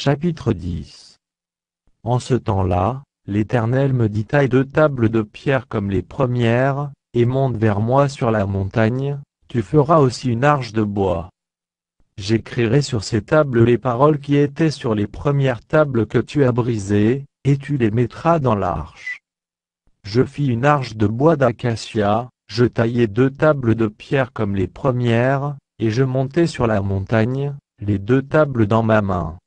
Chapitre 10. En ce temps-là, l'Éternel me dit: taille 2 tables de pierre comme les premières, et monte vers moi sur la montagne, tu feras aussi une arche de bois. J'écrirai sur ces tables les paroles qui étaient sur les premières tables que tu as brisées, et tu les mettras dans l'arche. Je fis une arche de bois d'acacia, je taillai 2 tables de pierre comme les premières, et je montai sur la montagne, les 2 tables dans ma main.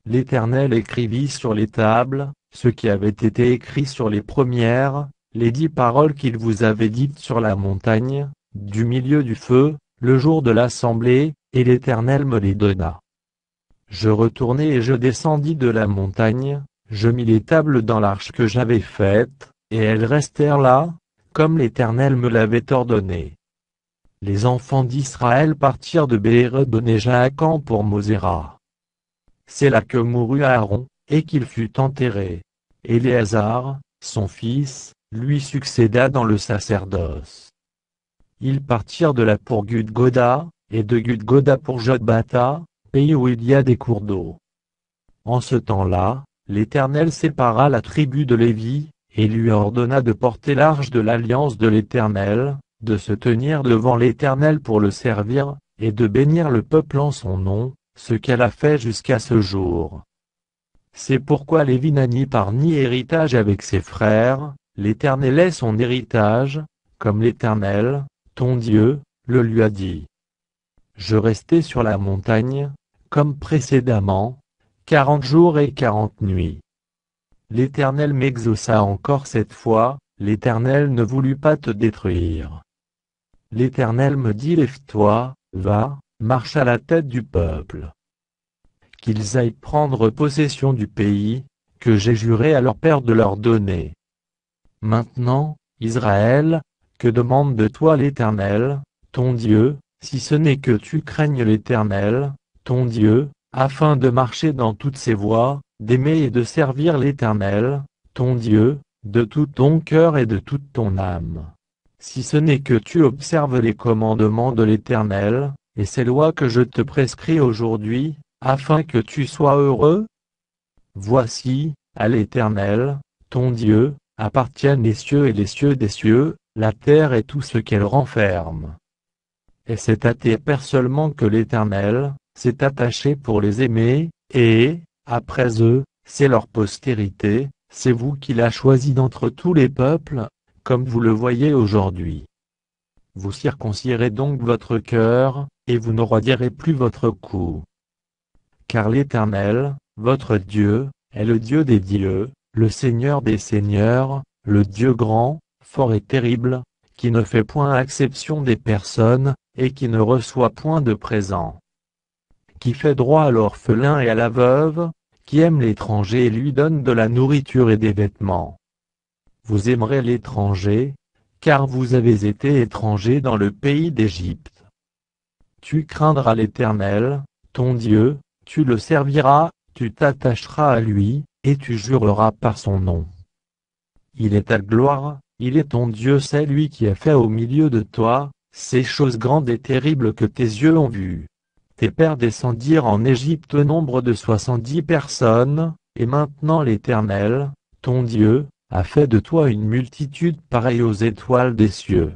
L'Éternel écrivit sur les tables, ce qui avait été écrit sur les premières, les 10 paroles qu'il vous avait dites sur la montagne, du milieu du feu, le jour de l'assemblée, et l'Éternel me les donna. Je retournai et je descendis de la montagne, je mis les tables dans l'arche que j'avais faite, et elles restèrent là, comme l'Éternel me l'avait ordonné. Les enfants d'Israël partirent de Béérot-Bénéjaacan pour Moséra. C'est là que mourut Aaron, et qu'il fut enterré. Éléazar, son fils, lui succéda dans le sacerdoce. Ils partirent de là pour Gudgoda, et de Gudgoda pour Jotbata, pays où il y a des cours d'eau. En ce temps-là, l'Éternel sépara la tribu de Lévi, et lui ordonna de porter l'arche de l'alliance de l'Éternel, de se tenir devant l'Éternel pour le servir, et de bénir le peuple en son nom, ce qu'elle a fait jusqu'à ce jour. C'est pourquoi Lévi n'a ni part ni héritage avec ses frères, l'Éternel est son héritage, comme l'Éternel, ton Dieu, le lui a dit. Je restai sur la montagne, comme précédemment, 40 jours et 40 nuits. L'Éternel m'exauça encore cette fois, l'Éternel ne voulut pas te détruire. L'Éternel me dit: lève-toi, va, marche à la tête du peuple. Qu'ils aillent prendre possession du pays, que j'ai juré à leur père de leur donner. Maintenant, Israël, que demande de toi l'Éternel, ton Dieu, si ce n'est que tu craignes l'Éternel, ton Dieu, afin de marcher dans toutes ses voies, d'aimer et de servir l'Éternel, ton Dieu, de tout ton cœur et de toute ton âme. Si ce n'est que tu observes les commandements de l'Éternel, et ces lois que je te prescris aujourd'hui, afin que tu sois heureux? Voici, à l'Éternel, ton Dieu, appartiennent les cieux et les cieux des cieux, la terre et tout ce qu'elle renferme. Et c'est à tes pères seulement que l'Éternel s'est attaché pour les aimer, et, après eux, c'est leur postérité, c'est vous qui l'a choisi d'entre tous les peuples, comme vous le voyez aujourd'hui. Vous circoncirez donc votre cœur, et vous ne roidirez plus votre cou. Car l'Éternel, votre Dieu, est le Dieu des dieux, le Seigneur des seigneurs, le Dieu grand, fort et terrible, qui ne fait point acception des personnes, et qui ne reçoit point de présent. Qui fait droit à l'orphelin et à la veuve, qui aime l'étranger et lui donne de la nourriture et des vêtements. Vous aimerez l'étranger, car vous avez été étrangers dans le pays d'Égypte. Tu craindras l'Éternel, ton Dieu, tu le serviras, tu t'attacheras à lui, et tu jureras par son nom. Il est ta gloire, il est ton Dieu, c'est lui qui a fait au milieu de toi ces choses grandes et terribles que tes yeux ont vues. Tes pères descendirent en Égypte au nombre de 70 personnes, et maintenant l'Éternel, ton Dieu, a fait de toi une multitude pareille aux étoiles des cieux.